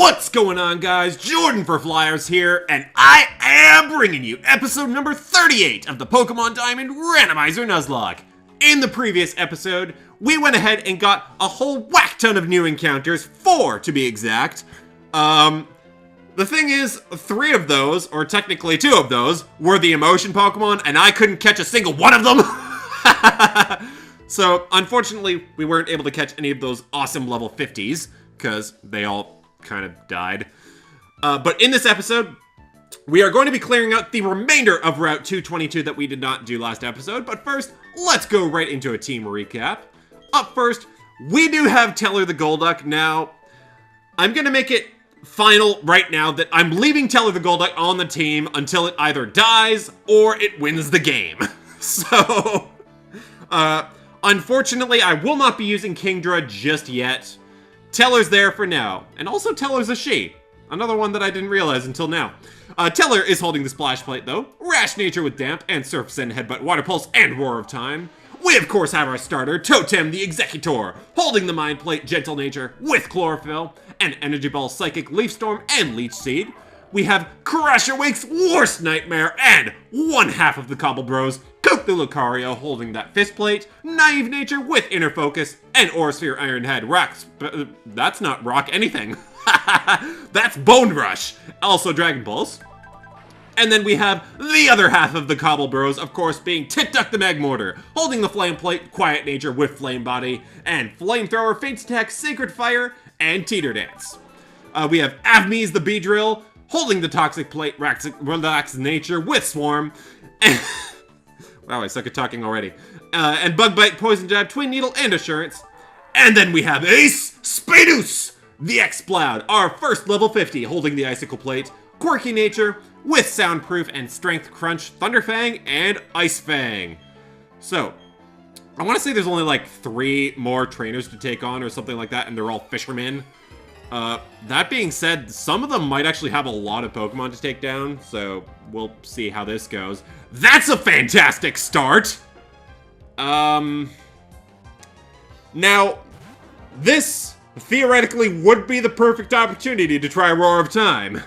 What's going on, guys? Jordan for Flyers here, and I am bringing you episode number 38 of the Pokemon Diamond Randomizer Nuzlocke. In the previous episode, we went ahead and got a whole whack ton of new encounters, 4 to be exact. The thing is, 3 of those, or technically 2 of those, were the emotion Pokemon, and I couldn't catch a single one of them! So, unfortunately, we weren't able to catch any of those awesome level 50s, because they all kind of died. But in this episode, we are going to be clearing out the remainder of Route 222 that we did not do last episode. But first, let's go right into a team recap. Up first, we do have Teller the Golduck. Now, I'm going to make it final right now that I'm leaving Teller the Golduck on the team until it either dies or it wins the game. So, unfortunately, I will not be using Kingdra just yet. Teller's there for now, and also Teller's a she. Another one that I didn't realize until now. Teller is holding the Splash Plate, though. Rash Nature with Damp, and Surf Send, Headbutt, Water Pulse, and Roar of Time. We, of course, have our starter, Totem the Executor, holding the Mind Plate, Gentle Nature, with Chlorophyll, and Energy Ball, Psychic, Leaf Storm, and Leech Seed. We have Crusher Wake's Worst Nightmare, and one half of the Cobble Bros, Coke the Lucario, holding that Fist Plate, Naive Nature with Inner Focus, and Aurasphere Iron Head. That's not rock anything. That's Bone Rush. Also Dragon Pulse. And then we have the other half of the Cobble Bros, of course, being Tit-Duck the Magmortar, holding the Flame Plate, Quiet Nature with Flame Body, and Flamethrower, Fates Attack, Sacred Fire, and Teeter Dance. We have Avmes the Beedrill, holding the Toxic Plate, Relax Nature with Swarm, and wow, I suck at talking already. And Bug Bite, Poison Jab, Twin Needle, and Assurance. And then we have Ace Spadus, the Exploud, our first level 50, holding the Icicle Plate, Quirky Nature, with Soundproof and Strength Crunch, Thunderfang, and Ice Fang. So, I want to say there's only like 3 more trainers to take on or something like that, and they're all fishermen. That being said, some of them might actually have a lot of Pokemon to take down, so we'll see how this goes. That's a fantastic start! Now, this theoretically would be the perfect opportunity to try Roar of Time.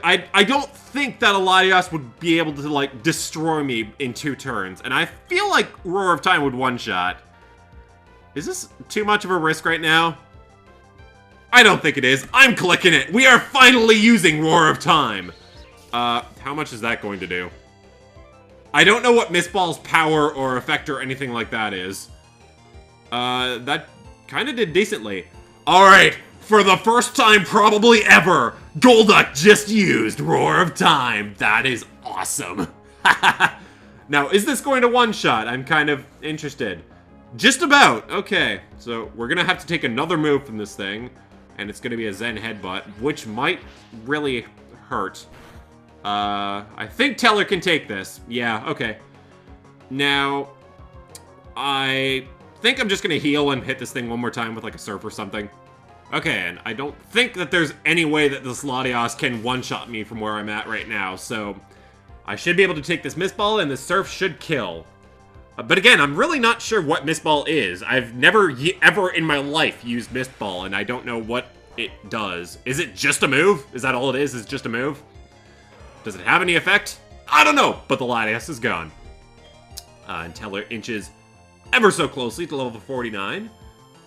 I don't think that Latias would be able to, like, destroy me in 2 turns, and I feel like Roar of Time would one-shot. Is this too much of a risk right now? I don't think it is. I'm clicking it. We are finally using Roar of Time. How much is that going to do? I don't know what Miss Ball's power or effect or anything like that is. That kind of did decently. Alright, for the first time probably ever, Golduck just used Roar of Time. That is awesome. Now, is this going to one-shot? I'm kind of interested. Just about. Okay, so we're going to have to take another move from this thing. And it's going to be a Zen Headbutt, which might really hurt. I think Teller can take this. Yeah, okay. Now, I think I'm just going to heal and hit this thing one more time with like a Surf or something. Okay, and I don't think that there's any way that this Latias can one-shot me from where I'm at right now, so I should be able to take this Miss Ball, and this Surf should kill. But again, I'm really not sure what Mist Ball is. I've never ever in my life used Mist Ball, and I don't know what it does. Is it just a move? Is that all it is just a move? Does it have any effect? I don't know, but the Latias is gone. And Teller inches ever so closely to level 49.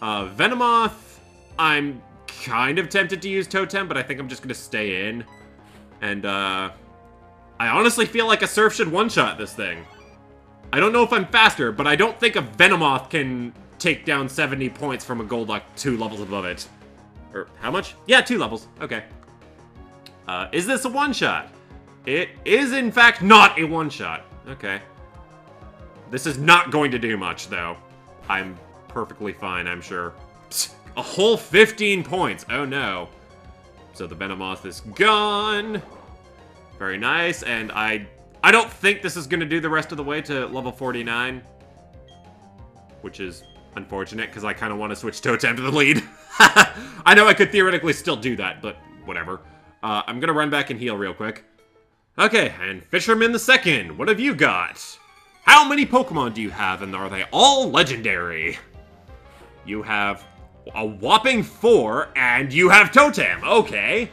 Venomoth, I'm kind of tempted to use Totem, but I think I'm just going to stay in. And I honestly feel like a Surf should one-shot this thing. I don't know if I'm faster, but I don't think a Venomoth can take down 70 points from a Golduck 2 levels above it. Or, how much? Yeah, 2 levels. Okay. Is this a one-shot? It is, in fact, not a one-shot. Okay. This is not going to do much, though. I'm perfectly fine, I'm sure. A whole 15 points. Oh, no. So the Venomoth is gone. Very nice, and I don't think this is going to do the rest of the way to level 49. Which is unfortunate, because I kind of want to switch Totem to the lead. I know I could theoretically still do that, but whatever. I'm going to run back and heal real quick. Okay, and Fisherman the Second, what have you got? How many Pokemon do you have, and are they all legendary? You have A whopping 4, and you have Totem. Okay.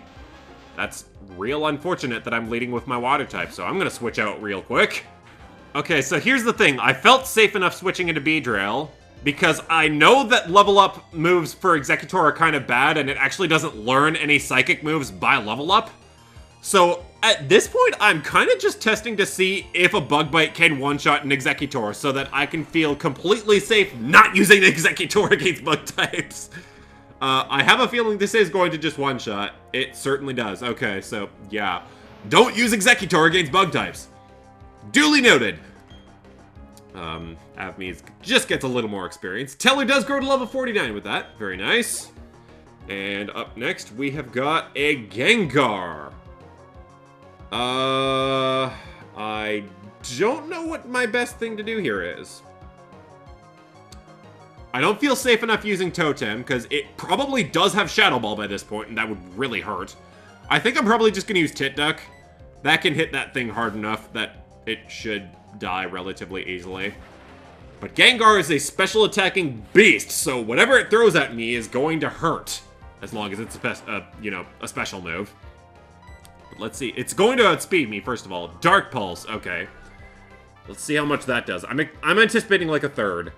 That's real unfortunate that I'm leading with my water type, so I'm gonna switch out real quick. Okay, so here's the thing. I felt safe enough switching into Beedrill, because I know that level up moves for Executor are kind of bad, and it actually doesn't learn any psychic moves by level up. So at this point, I'm kind of just testing to see if a Bug Bite can one-shot an Executor, so that I can feel completely safe not using the Executor against bug types. I have a feeling this is going to just one-shot. It certainly does. Okay, so yeah. Don't use Executor against bug types. Duly noted. Avmes just gets a little more experience. Teller does grow to level 49 with that. Very nice. And up next, we have got a Gengar. I don't know what my best thing to do here is. I don't feel safe enough using Totem, because it probably does have Shadow Ball by this point, and that would really hurt. I think I'm probably just going to use Tit Duck. That can hit that thing hard enough that it should die relatively easily. But Gengar is a special attacking beast, so whatever it throws at me is going to hurt. As long as it's a special move. But let's see. It's going to outspeed me, first of all. Dark Pulse, okay. Let's see how much that does. I'm anticipating like a third.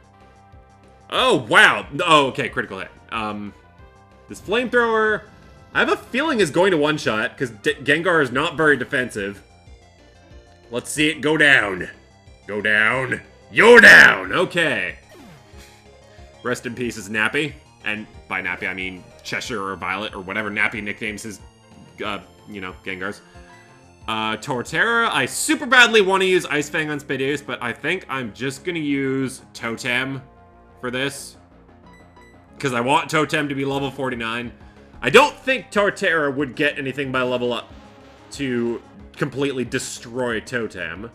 Oh, wow. Oh, okay, critical hit. This Flamethrower, I have a feeling is going to one-shot, because Gengar is not very defensive. Let's see it go down. Go down. You're down! Okay. Rest in peace is Nappy. And by Nappy, I mean Cheshire or Violet, or whatever Nappy nicknames his, Gengars. Torterra, I super badly want to use Ice Fang on Spadeus, but I think I'm just going to use Totem for this, because I want Totem to be level 49. I don't think Torterra would get anything by level up to completely destroy Totem.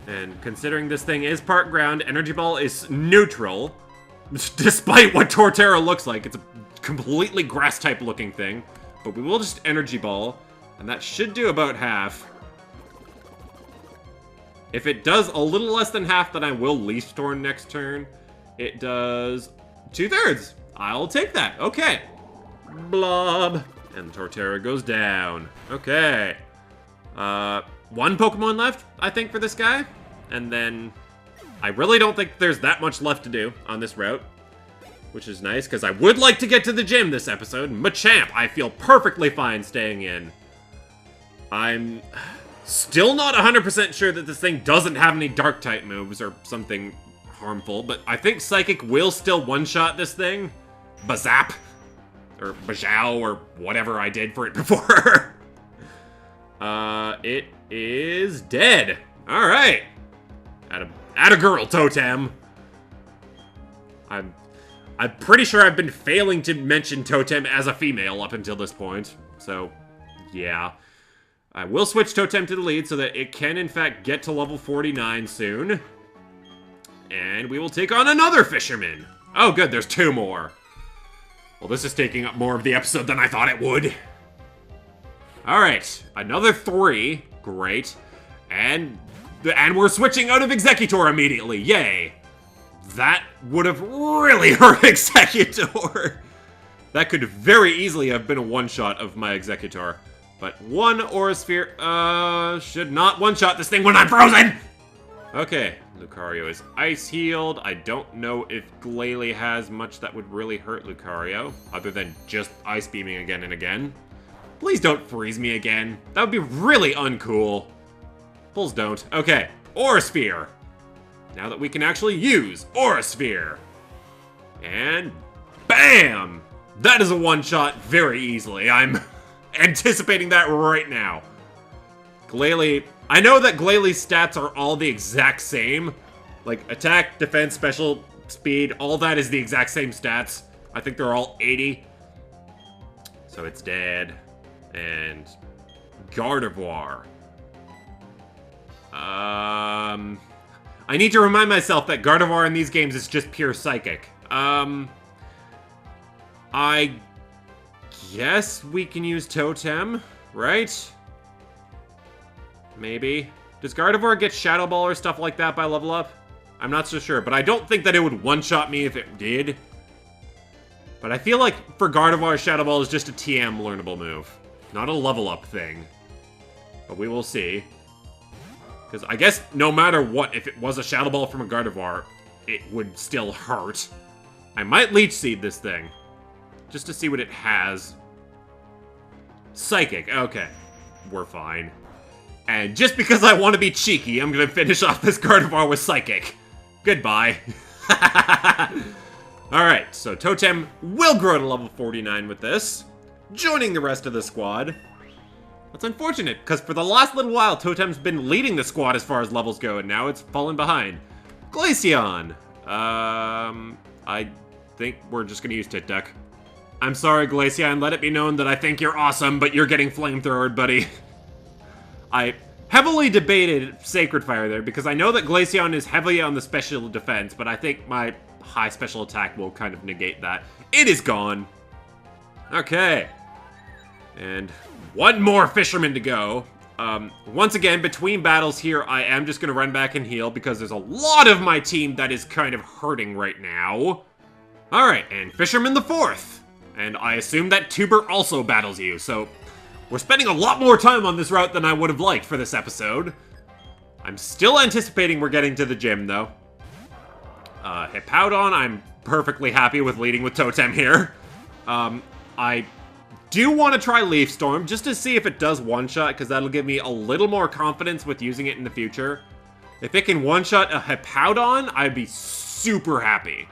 And considering this thing is part ground, Energy Ball is neutral, despite what Torterra looks like. It's a completely grass-type looking thing, but we will just Energy Ball, and that should do about half. If it does a little less than half, then I will Leaf Storm next turn. It does 2/3. I'll take that. Okay. Blob. And Torterra goes down. Okay. One Pokemon left, I think, for this guy. And then I really don't think there's that much left to do on this route. Which is nice, because I would like to get to the gym this episode. Machamp, I feel perfectly fine staying in. I'm still not 100% sure that this thing doesn't have any Dark-type moves or something harmful, but I think Psychic will still one-shot this thing. Bazap. Or Bajau, or whatever I did for it before. It is dead. Alright. Atta girl, Totem. I'm pretty sure I've been failing to mention Totem as a female up until this point. So, yeah. I will switch Totem to the lead so that it can, in fact, get to level 49 soon. And we will take on another fisherman. Oh, good, there's 2 more. Well, this is taking up more of the episode than I thought it would. Alright, another 3. Great. And we're switching out of Executor immediately. Yay. That would have really hurt Executor. That could very easily have been a one-shot of my Executor. But one Aura Sphere, should not one-shot this thing when I'm frozen! Okay, Lucario is ice healed. I don't know if Glalie has much that would really hurt Lucario, other than just ice beaming again and again. Please don't freeze me again. That would be really uncool. Please don't. Okay, Aura Sphere. Now that we can actually use Aura Sphere. And bam! That is a one-shot very easily. I'm anticipating that right now. Glalie, I know that Glalie's stats are all the exact same. Like, attack, defense, special, speed, all that is the exact same stats. I think they're all 80. So it's dead. And Gardevoir. I need to remind myself that Gardevoir in these games is just pure Psychic. I guess we can use Totem, right? Maybe. Does Gardevoir get Shadow Ball or stuff like that by level up? I'm not so sure, but I don't think that it would one-shot me if it did. But I feel like for Gardevoir, Shadow Ball is just a TM learnable move. Not a level up thing. But we will see. Because I guess no matter what, if it was a Shadow Ball from a Gardevoir, it would still hurt. I might Leech Seed this thing. Just to see what it has. Psychic, okay. We're fine. And just because I want to be cheeky, I'm going to finish off this Gardevoir with Psychic. Goodbye. Alright, so Totem will grow to level 49 with this, joining the rest of the squad. That's unfortunate, because for the last little while, Totem's been leading the squad as far as levels go, and now it's fallen behind. Glaceon. I think we're just going to use Tit Deck. I'm sorry, Glaceon, let it be known that I think you're awesome, but you're getting flamethrowered, buddy. I heavily debated Sacred Fire there, because I know that Glaceon is heavily on the special defense, but I think my high special attack will kind of negate that. It is gone. Okay. And one more Fisherman to go. Once again, between battles here, I am just going to run back and heal, because there's a lot of my team that is kind of hurting right now. Alright, and Fisherman the 4th. And I assume that Tuber also battles you, so we're spending a lot more time on this route than I would have liked for this episode. I'm still anticipating we're getting to the gym, though. Hippowdon, I'm perfectly happy with leading with Totem here. I do want to try Leaf Storm, just to see if it does one-shot, because that'll give me a little more confidence with using it in the future. If it can one-shot a Hippowdon, I'd be super happy.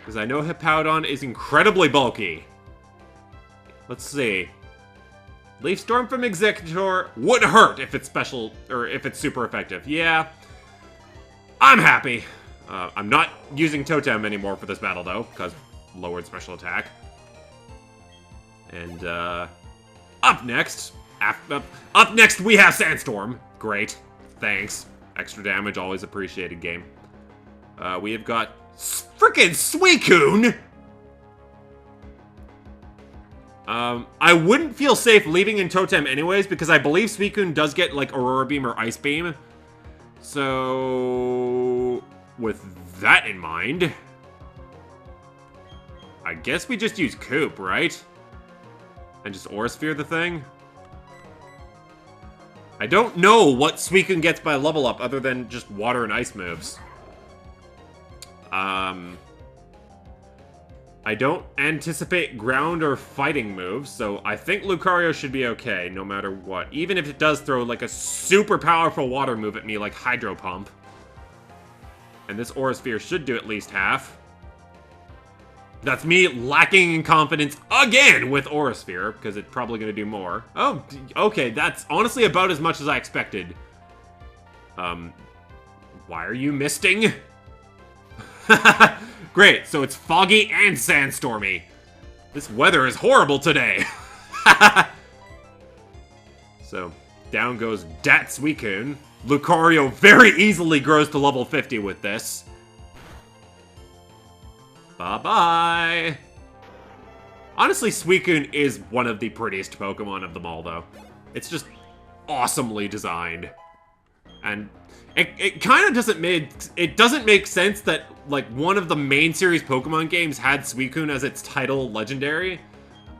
Because I know Hippowdon is incredibly bulky. Let's see. Leaf Storm from Executor would hurt if it's special, or if it's super effective. Yeah. I'm happy. I'm not using Totem anymore for this battle, though, because lowered special attack. And, up next, up next we have Sandstorm. Great. Thanks. Extra damage, always appreciated, game. We have got frickin' Suicune! I wouldn't feel safe leaving in Totem anyways, because I believe Suicune does get, like, Aurora Beam or Ice Beam. So, with that in mind, I guess we just use Coop, right? And just Aura Sphere the thing? I don't know what Suicune gets by level up other than just water and ice moves. I don't anticipate ground or fighting moves, so I think Lucario should be okay no matter what. Even if it does throw like a super powerful water move at me like Hydro Pump. And this Aura Sphere should do at least half. That's me lacking in confidence again with Aura Sphere, because it's probably going to do more. Oh, okay, that's honestly about as much as I expected. Why are you misting? Great, so it's foggy and sandstormy. This weather is horrible today. So, down goes Dat Suicune. Lucario very easily grows to level 50 with this. Bye-bye. Honestly, Suicune is one of the prettiest Pokemon of them all, though. It's just awesomely designed. And it kind of doesn't make sense that, like, one of the main series Pokemon games had Suicune as its title legendary.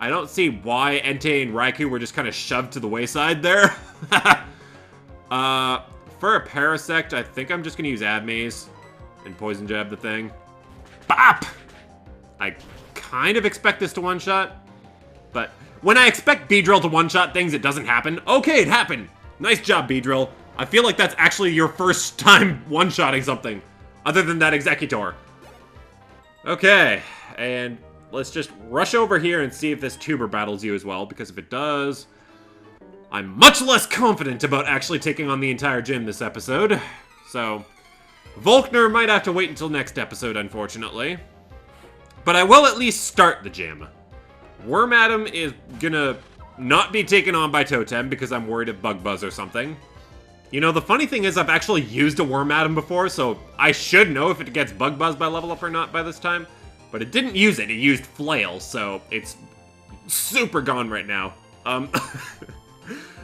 I don't see why Entei and Raikou were just kind of shoved to the wayside there. For a Parasect, I think I'm just going to use Abmaze and Poison Jab the thing. Bop! I kind of expect this to one-shot, but when I expect Beedrill to one-shot things, it doesn't happen. Okay, it happened! Nice job, Beedrill. I feel like that's actually your first time one-shotting something, other than that Executor. Okay, and let's just rush over here and see if this Tuber battles you as well, because if it does, I'm much less confident about actually taking on the entire gym this episode. So, Volkner might have to wait until next episode, unfortunately. But I will at least start the gym. Wormadam is gonna not be taken on by Totem because I'm worried of Bug Buzz or something. You know, the funny thing is I've actually used a Wormadam before, so I should know if it gets Bug Buzz by level up or not by this time. But it didn't use it, it used Flail, so it's super gone right now.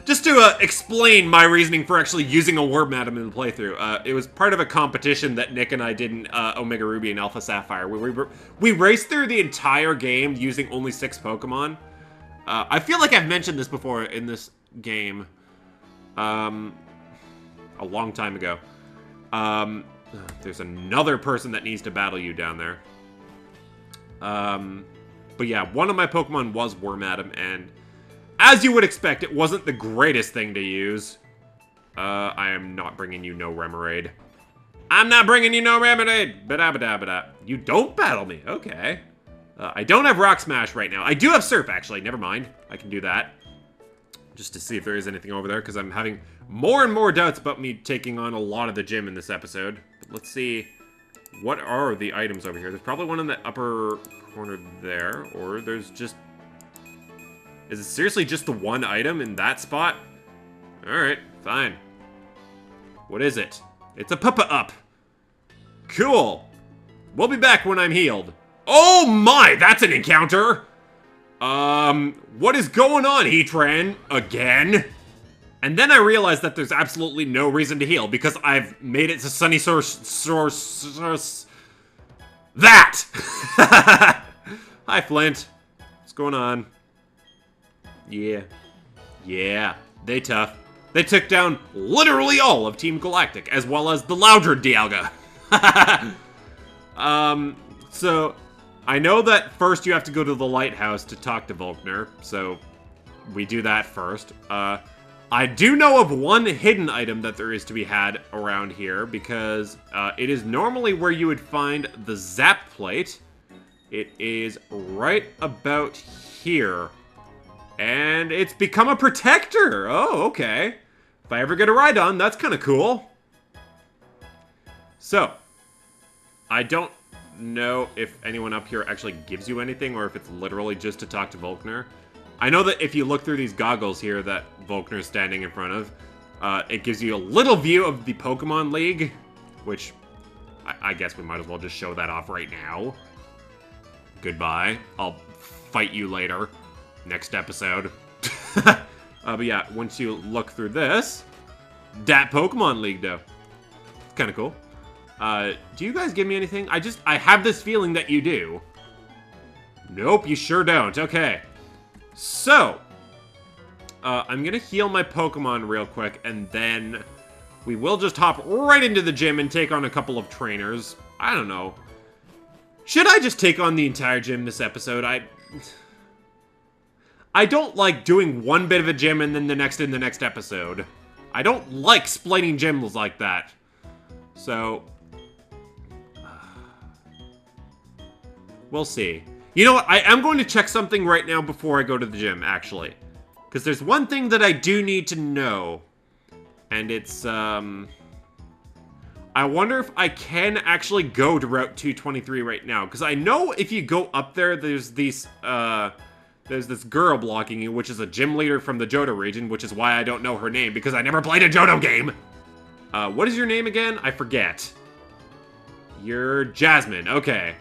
just to explain my reasoning for actually using a Warp Madam in the playthrough, it was part of a competition that Nick and I did in Omega Ruby and Alpha Sapphire. We raced through the entire game using only 6 Pokemon. I feel like I've mentioned this before in this game. A long time ago. There's another person that needs to battle you down there. But yeah, one of my Pokemon was Wormadam, and as you would expect, it wasn't the greatest thing to use. I am not bringing you no Remoraid. I'm not bringing you no Remoraid! Ba-da-ba-da-ba-da. You don't battle me, okay. I don't have Rock Smash right now. I do have Surf, actually, never mind. I can do that. Just to see if there is anything over there, because I'm having more and more doubts about me taking on a lot of the gym in this episode. But let's see, what are the items over here? There's probably one in the upper corner there, or there's just... Is it seriously just the one item in that spot? Alright, fine. What is it? It's a Puppa-Up. Cool. We'll be back when I'm healed. Oh my, that's an encounter! What is going on, Heatran? Again? And then I realized that there's absolutely no reason to heal, because I've made it to Sunyshore... That! Hi, Flint. What's going on? Yeah. Yeah, they tough. They took down literally all of Team Galactic, as well as the Loudred Dialga. So... I know that first you have to go to the lighthouse to talk to Volkner, so we do that first. I do know of one hidden item that there is to be had around here, because it is normally where you would find the Zap Plate. It is right about here. And it's become a protector! Oh, okay. If I ever get a Rhydon, that's kind of cool. So, I don't know if anyone up here actually gives you anything, or if it's literally just to talk to Volkner. I know that if you look through these goggles here that Volkner's standing in front of, it gives you a little view of the Pokemon League, which I guess we might as well just show that off right now. Goodbye. I'll fight you later. Next episode. But yeah, once you look through this, that Pokemon League though. It's kind of cool. Do you guys give me anything? I have this feeling that you do. Nope, you sure don't. Okay. So, I'm gonna heal my Pokemon real quick, and then we will just hop right into the gym and take on a couple of trainers. I don't know. Should I just take on the entire gym this episode? I don't like doing one bit of a gym and then the next in the next episode. I don't like splitting gyms like that. So... we'll see. You know what? I am going to check something right now before I go to the gym, actually. Because there's one thing that I do need to know. And it's, I wonder if I can actually go to Route 223 right now. Because I know if you go up there, there's this girl blocking you, which is a gym leader from the Johto region, which is why I don't know her name, because I never played a Johto game! What is your name again? I forget. You're Jasmine, okay.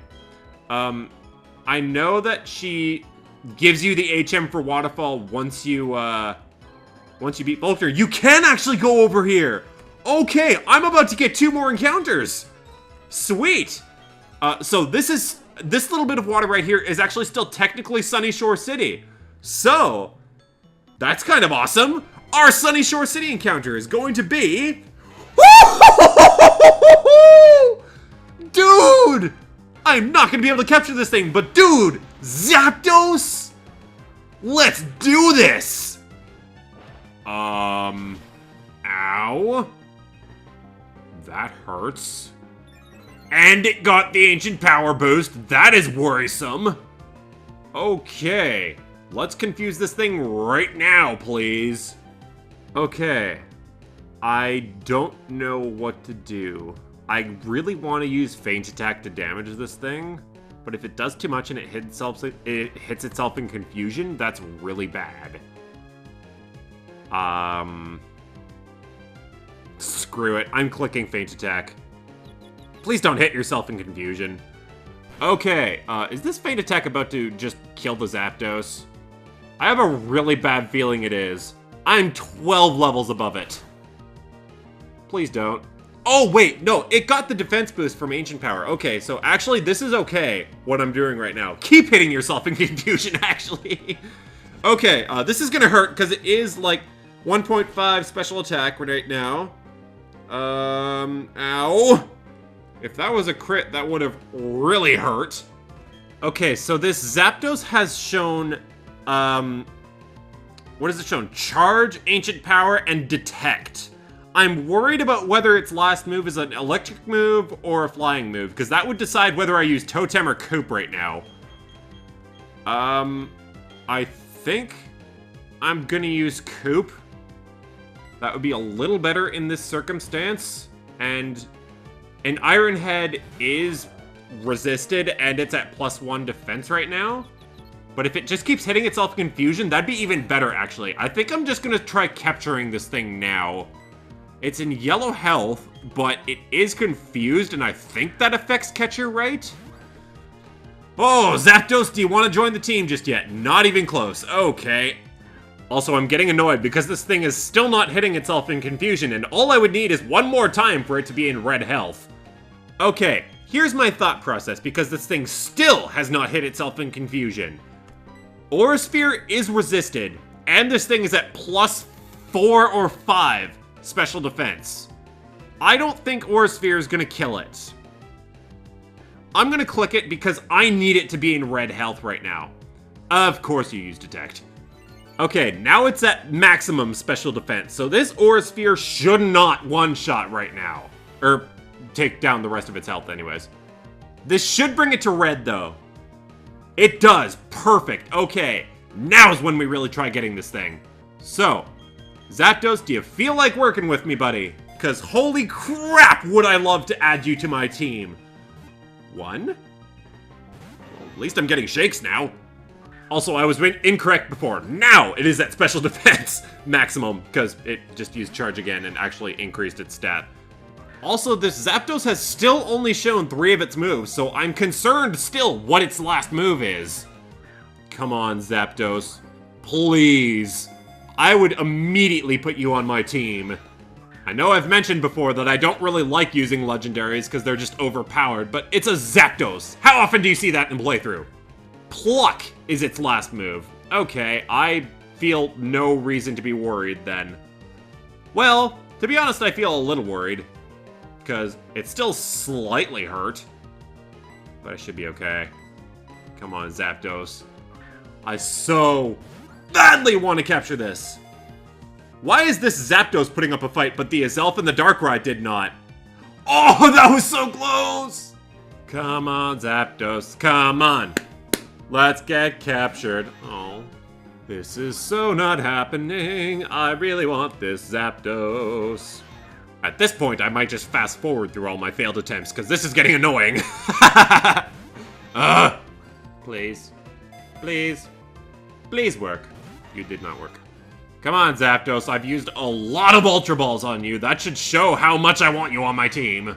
I know that she gives you the HM for Waterfall once you beat Volkner. You can actually go over here! Okay, I'm about to get 2 more encounters! Sweet! So this little bit of water right here is actually still technically Sunyshore City. So, that's kind of awesome! Our Sunyshore City encounter is going to be... Dude! I'm not gonna be able to capture this thing, but dude! Zapdos! Let's do this! Ow? That hurts. And it got the ancient power boost. That is worrisome. Okay. Let's confuse this thing right now, please. Okay. I don't know what to do. I really want to use Feint Attack to damage this thing, but if it does too much and it hits itself in confusion, that's really bad. Screw it. I'm clicking Feint Attack. Please don't hit yourself in confusion. Okay, is this Feint Attack about to just kill the Zapdos? I have a really bad feeling it is. I'm 12 levels above it. Please don't. Oh, wait, no, it got the defense boost from Ancient Power. Okay, so actually, this is okay, what I'm doing right now. Keep hitting yourself in confusion, actually. Okay, this is gonna hurt, because it is, like, 1.5 special attack right now. Ow. If that was a crit, that would have really hurt. Okay, so this Zapdos has shown, what has it shown? Charge, Ancient Power, and Detect. I'm worried about whether its last move is an electric move or a flying move, because that would decide whether I use Totem or Coop right now. I think I'm gonna use Coop. That would be a little better in this circumstance. And an Iron Head is resisted, and it's at +1 defense right now. But if it just keeps hitting itself in confusion, that'd be even better, actually. I think I'm just gonna try capturing this thing now. It's in yellow health, but it is confused, and I think that affects Catcher, right? Oh, Zapdos, do you want to join the team just yet? Not even close. Okay. Also, I'm getting annoyed because this thing is still not hitting itself in confusion, and all I would need is one more time for it to be in red health. Okay, here's my thought process, because this thing still has not hit itself in confusion. Aura Sphere is resisted, and this thing is at +4 or 5 special defense. I don't think Aura Sphere is gonna kill it. I'm gonna click it because I need it to be in red health right now. Of course you use Detect. Okay, now it's at maximum special defense, so this Aura Sphere should not one-shot right now. Or take down the rest of its health anyways. This should bring it to red, though. It does. Perfect. Okay, now's when we really try getting this thing. So, Zapdos, do you feel like working with me, buddy? Because holy crap, would I love to add you to my team. 1? Well, at least I'm getting shakes now. Also, I was incorrect before. Now it is at special defense maximum, because it just used charge again and actually increased its stat. Also, this Zapdos has still only shown 3 of its moves, so I'm concerned still what its last move is. Come on, Zapdos. Please. I would immediately put you on my team. I know I've mentioned before that I don't really like using legendaries because they're just overpowered, but it's a Zapdos. How often do you see that in playthrough? Pluck is its last move. Okay, I feel no reason to be worried then. Well, to be honest, I feel a little worried, because it's still slightly hurt, but I should be okay. Come on, Zapdos. I so badly want to capture this. Why is this Zapdos putting up a fight, but the Azelf and the Darkrai did not? Oh, that was so close! Come on, Zapdos, come on. Let's get captured. Oh, this is so not happening. I really want this Zapdos. At this point, I might just fast forward through all my failed attempts, because this is getting annoying. Please. Please. Please work. You did not work. Come on, Zapdos. I've used a lot of Ultra Balls on you. That should show how much I want you on my team.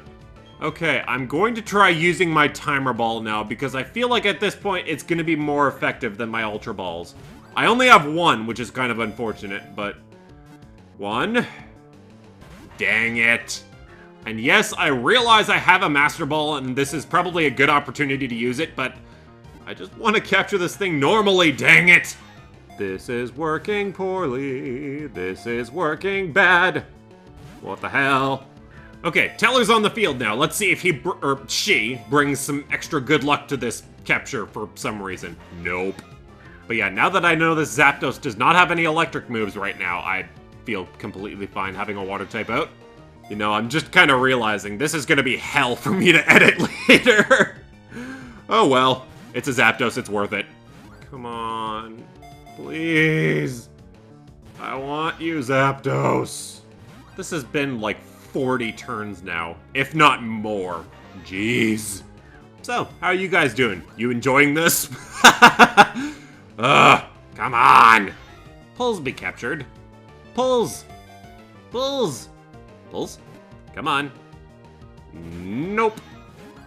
Okay, I'm going to try using my Timer Ball now, because I feel like at this point, it's going to be more effective than my Ultra Balls. I only have 1, which is kind of unfortunate, but... 1... Dang it. And yes, I realize I have a Master Ball, and this is probably a good opportunity to use it, but I just want to capture this thing normally, dang it! This is working poorly. This is working bad. What the hell? Okay, Teller's on the field now. Let's see if he or she brings some extra good luck to this capture for some reason. Nope. But yeah, now that I know this Zapdos does not have any electric moves right now, I feel completely fine having a water type out. You know, I'm just kind of realizing this is going to be hell for me to edit later. Oh well, it's a Zapdos, it's worth it. Come on, please. I want you, Zapdos. This has been like 40 turns now, if not more. Jeez. So, how are you guys doing? You enjoying this? Come on. Pulls be captured. Pulls! Pulls! Pulls? Come on. Nope.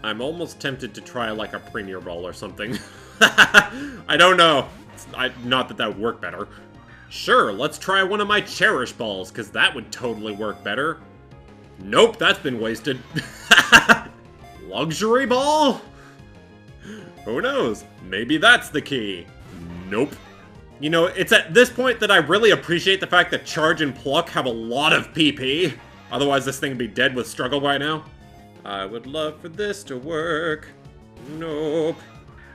I'm almost tempted to try like a Premier Ball or something. I don't know. Not that that would work better. Sure, let's try one of my Cherish Balls, because that would totally work better. Nope, that's been wasted. Luxury Ball? Who knows? Maybe that's the key. Nope. You know, it's at this point that I really appreciate the fact that Charge and Pluck have a lot of PP. Otherwise, this thing would be dead with struggle by now. I would love for this to work. Nope.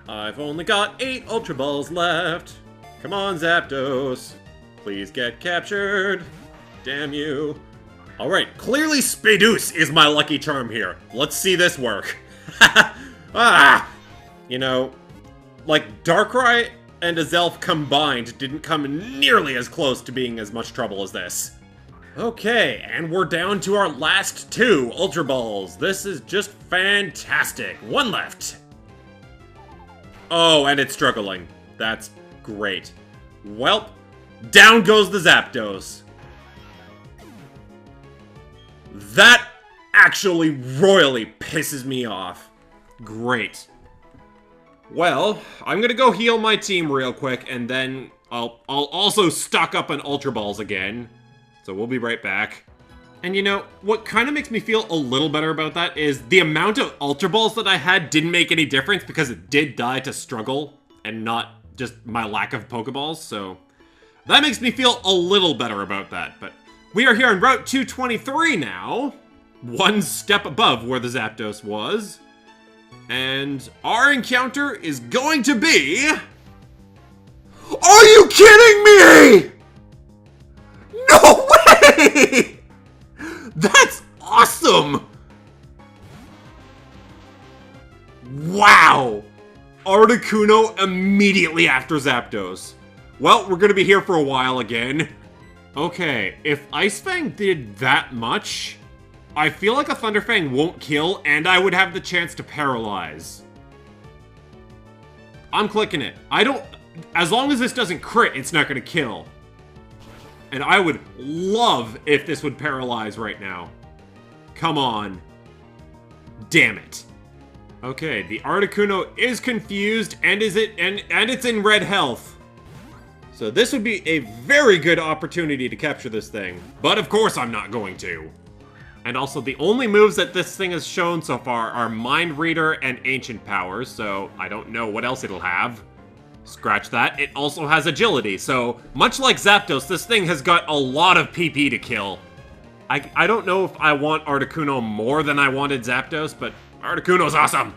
I've only got 8 Ultra Balls left. Come on, Zapdos. Please get captured. Damn you. Alright, clearly Spadoose is my lucky charm here. Let's see this work. Ah! You know, like, Darkrai and Azelf combined didn't come nearly as close to being as much trouble as this. Okay, and we're down to our last 2 Ultra Balls. This is just fantastic. 1 left. Oh, and it's struggling. That's great. Welp, down goes the Zapdos. That actually royally pisses me off. Great. Well, I'm gonna go heal my team real quick, and then I'll also stock up on Ultra Balls again. So we'll be right back. And you know, what kind of makes me feel a little better about that is the amount of Ultra Balls that I had didn't make any difference because it did die to struggle and not just my lack of Pokeballs, so that makes me feel a little better about that. But we are here on Route 223 now, 1 step above where the Zapdos was. And our encounter is going to be... Are you kidding me?! No way! That's awesome! Wow! Articuno immediately after Zapdos. Well, we're gonna be here for a while again. Okay, if Ice Fang did that much, I feel like a Thunder Fang won't kill, and I would have the chance to paralyze. I'm clicking it. As long as this doesn't crit, it's not gonna kill. And I would love if this would paralyze right now. Come on. Damn it. Okay, the Articuno is confused, and it's in red health. So this would be a very good opportunity to capture this thing. But of course I'm not going to. And also, the only moves that this thing has shown so far are Mind Reader and Ancient Powers, so I don't know what else it'll have. Scratch that. It also has Agility, so much like Zapdos, this thing has got a lot of PP to kill. I don't know if I want Articuno more than I wanted Zapdos, but Articuno's awesome!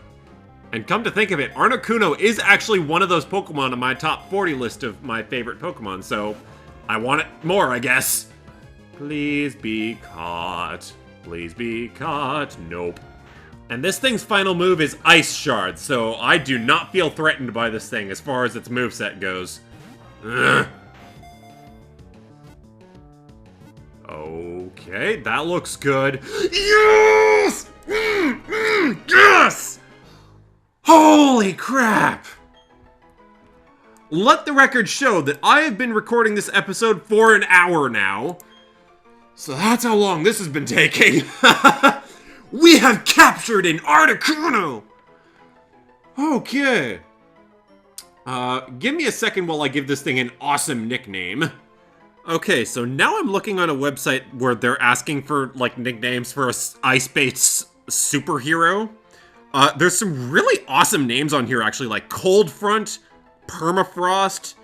And come to think of it, Articuno is actually one of those Pokemon on my top 40 list of my favorite Pokemon, so I want it more, I guess. Please be caught. Please be caught. Nope. And this thing's final move is Ice Shard, so I do not feel threatened by this thing as far as its moveset goes. Ugh. Okay, that looks good. Yes! Yes! Holy crap! Let the record show that I have been recording this episode for an hour now. So that's how long this has been taking. We have captured an Articuno! Okay. Give me a second while I give this thing an awesome nickname. Okay, so now I'm looking on a website where they're asking for, like, nicknames for a ice-based superhero. There's some really awesome names on here, actually, like Cold Front, Permafrost,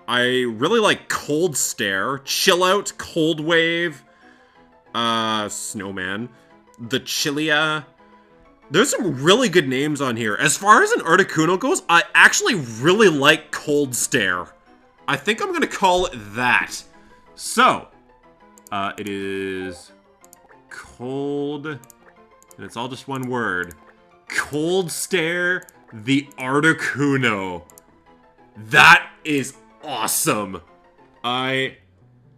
I really like Cold Stare, Chill Out, Cold Wave, Snowman, the Chilia. There's some really good names on here. As far as an Articuno goes, I actually really like Cold Stare. I think I'm gonna call it that. So, it is Cold, and it's all just one word. Cold Stare the Articuno. That is awesome. I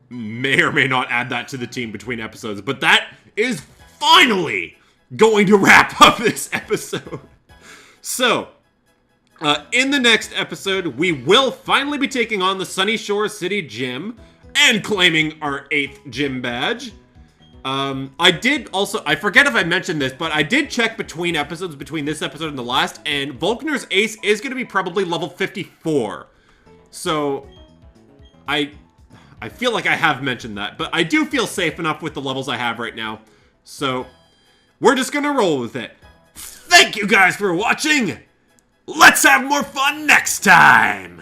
may or may not add that to the team between episodes, but that is finally going to wrap up this episode. So, in the next episode, we will finally be taking on the Sunyshore City gym and claiming our 8th gym badge. I forget if I mentioned this, but I did check between episodes, between this episode and the last, and Volkner's Ace is going to be probably level 54. So, I feel like I have mentioned that, but I do feel safe enough with the levels I have right now. So, we're just gonna roll with it. Thank you guys for watching! Let's have more fun next time!